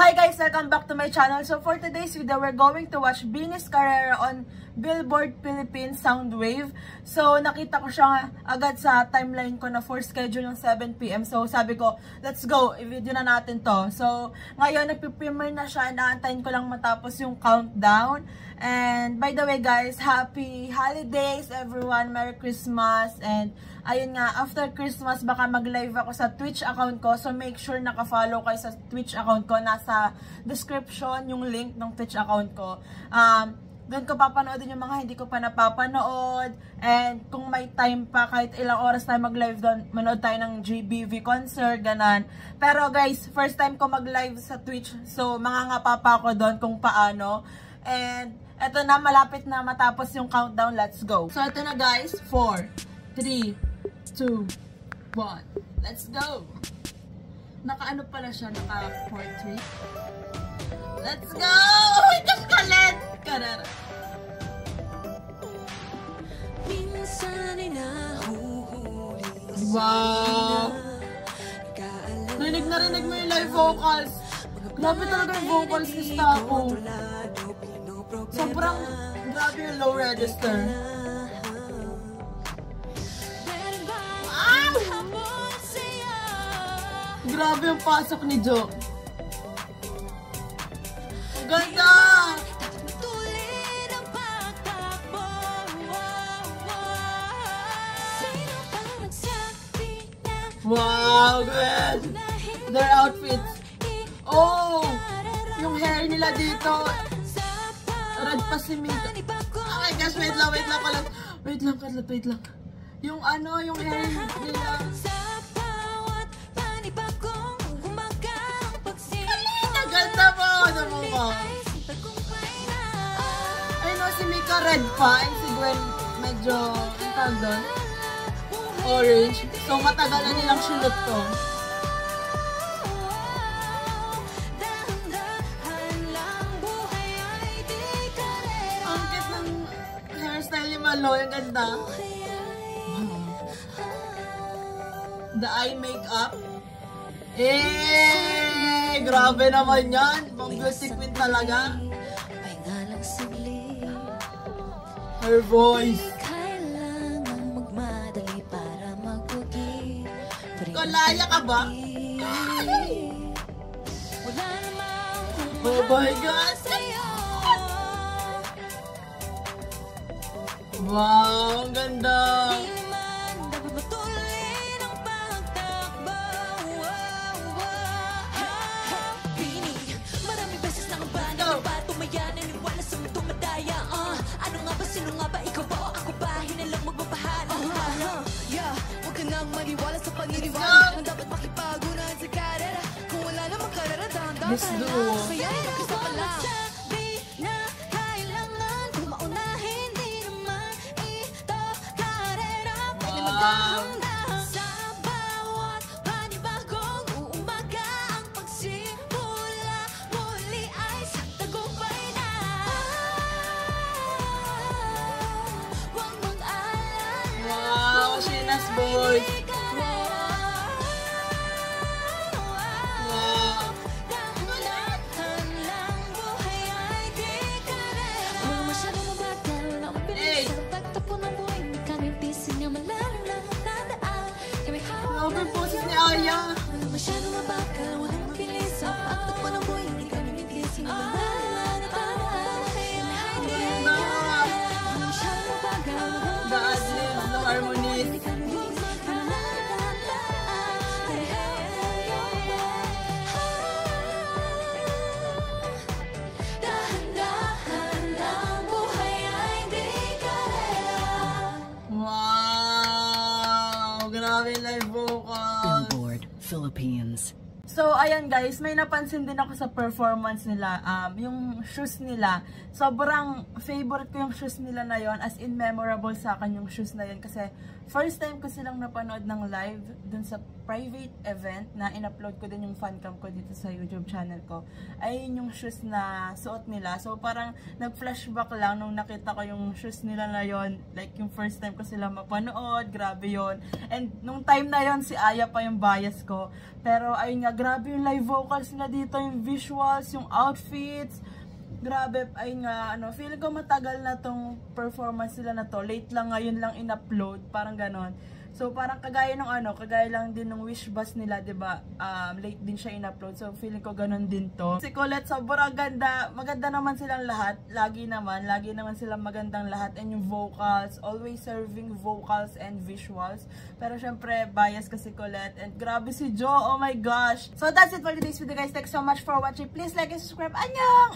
Hi guys! Welcome back to my channel. So for today's video, we're going to watch Beanie's Carrera on Billboard Philippines Soundwave. So nakita ko siya agad sa timeline ko na for schedule ng 7 PM. So sabi ko, let's go! I-video na natin to. So ngayon, nagpipremiere na siya. Inaantayin ko lang matapos yung countdown. And by the way guys, happy holidays everyone! Merry Christmas! And ayun nga, after Christmas, baka mag-live ako sa Twitch account ko. So make sure naka-follow kayo sa Twitch account ko. Nasa description yung link ng Twitch account ko. Doon ko papanoodin yung mga hindi ko pa napapanood. And kung may time pa, kahit ilang oras tayo mag-live doon, manood tayo ng GBV concert, ganan. Pero guys, first time ko mag-live sa Twitch. So mangangapa pa ako doon kung paano. And eto na, malapit na matapos yung countdown. Let's go. So eto na guys, 4, 3, 2, 1. Let's go! Naka-ano pala siya? Naka-portrait. Let's go! Wait, just kalit! Karara. Wow! Rinig na rinig mo yung live vocals. Grabe talaga yung vocals ni Stapo. Sobrang grabe yung low register. Grabe yung pasok ni Jo. Ang ganda! Wow, good! Their outfits. Oh! Yung hair nila dito. Red pa si Mika. Oh my gosh, wait lang pala. Wait lang, Carlot, wait lang. Yung ano, yung hair nila. Ganda mo! Ano mo ba? Ay no, si Mika red pa. And si Gwen medyo, ang tawag doon? Orange. So matagal na nilang sinot to. Ang cute ng hairstyle ni Malo. Yung ganda. The eye makeup. Eh, grabe naman yan. Pang beauty queen talaga. Her voice. Kalaya ka ba? Oh my God. Wow, ang ganda. This duo. Wow. Wow, Sheena's voice. Grabe yung poses ni Aya. The ad-lib, the harmonies. Billboard Philippines. So, ayan guys, may napansin din ako sa performance nila. Yung shoes nila, sobrang favorite ko yung shoes nila na yon. As in, memorable sa akin yung shoes na yon. Kasi, first time ko silang napanood ng live dun sa private event na in-upload ko din yung fancam ko dito sa YouTube channel ko. Ayun yung shoes na suot nila. So, parang nag-flashback lang nung nakita ko yung shoes nila na yon. Like, yung first time ko sila mapanood. Grabe yon. And, nung time na yon si Aya pa yung bias ko. Pero, ayun nga grabe yung live vocals nila dito, yung visuals, yung outfits. Grabe, ay nga, feeling ko matagal na tong performance nila na to. Late lang ngayon lang in-upload, parang ganon. So, parang kagaya lang din ng Wish Bus nila, diba? Late din siya in-upload. So, feeling ko ganon din to. Si Colette, sobrang ganda. Maganda naman silang lahat. Lagi naman silang magandang lahat. And yung vocals, always serving vocals and visuals. Pero syempre, bias kasi Colette. And grabe si Jo, oh my gosh. So, that's it for today's video, guys. Thanks so much for watching. Please like and subscribe. Annyeong!